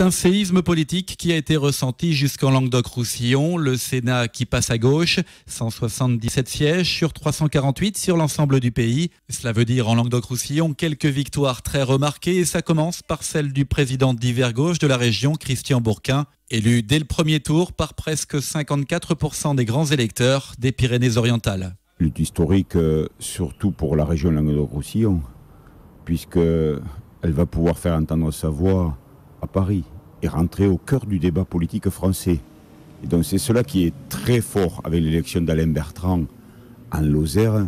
C'est un séisme politique qui a été ressenti jusqu'en Languedoc-Roussillon. Le Sénat qui passe à gauche, 177 sièges sur 348 sur l'ensemble du pays. Cela veut dire en Languedoc-Roussillon quelques victoires très remarquées et ça commence par celle du président d'Hiver Gauche de la région, Christian Bourquin, élu dès le premier tour par presque 54% des grands électeurs des Pyrénées-Orientales. Lutte historique surtout pour la région Languedoc-Roussillon, puisqu'elle va pouvoir faire entendre sa voix à Paris et rentrer au cœur du débat politique français. Et donc c'est cela qui est très fort avec l'élection d'Alain Bertrand en Lozère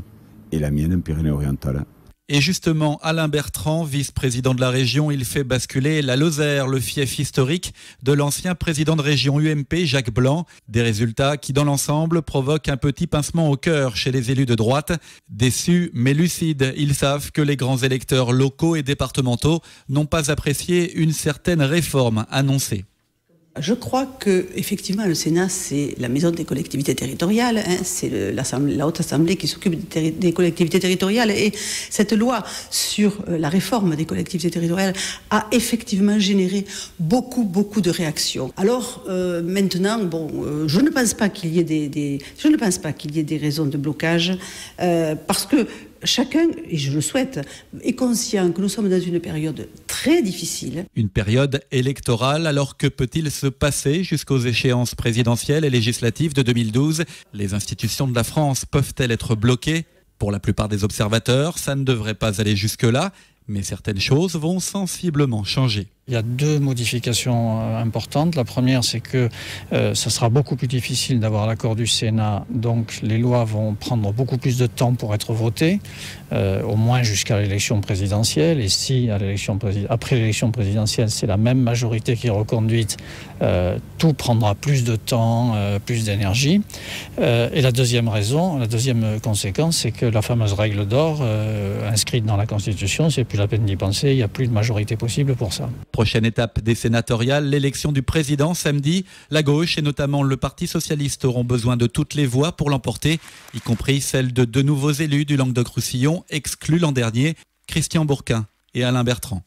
et la mienne en Pyrénées-Orientales. Et justement, Alain Bertrand, vice-président de la région, il fait basculer la Lozère, le fief historique de l'ancien président de région UMP, Jacques Blanc. Des résultats qui, dans l'ensemble, provoquent un petit pincement au cœur chez les élus de droite. Déçus, mais lucides, ils savent que les grands électeurs locaux et départementaux n'ont pas apprécié une certaine réforme annoncée. Je crois que effectivement le Sénat c'est la maison des collectivités territoriales, c'est la haute assemblée qui s'occupe des collectivités territoriales et cette loi sur la réforme des collectivités territoriales a effectivement généré beaucoup de réactions. Alors maintenant je ne pense pas qu'il y ait des raisons de blocage parce que chacun, et je le souhaite, est conscient que nous sommes dans une période très difficile. Une période électorale, alors que peut-il se passer jusqu'aux échéances présidentielles et législatives de 2012 ? Les institutions de la France peuvent-elles être bloquées ? Pour la plupart des observateurs, ça ne devrait pas aller jusque-là, mais certaines choses vont sensiblement changer. Il y a deux modifications importantes. La première, c'est que ça sera beaucoup plus difficile d'avoir l'accord du Sénat. Donc les lois vont prendre beaucoup plus de temps pour être votées, au moins jusqu'à l'élection présidentielle. Et si après l'élection présidentielle, c'est la même majorité qui est reconduite, tout prendra plus de temps, plus d'énergie. Et la deuxième conséquence, c'est que la fameuse règle d'or inscrite dans la Constitution, c'est plus la peine d'y penser, il n'y a plus de majorité possible pour ça. Prochaine étape des sénatoriales, l'élection du président samedi. La gauche et notamment le Parti socialiste auront besoin de toutes les voix pour l'emporter, y compris celle de deux nouveaux élus du Languedoc-Roussillon exclus l'an dernier, Christian Bourquin et Alain Bertrand.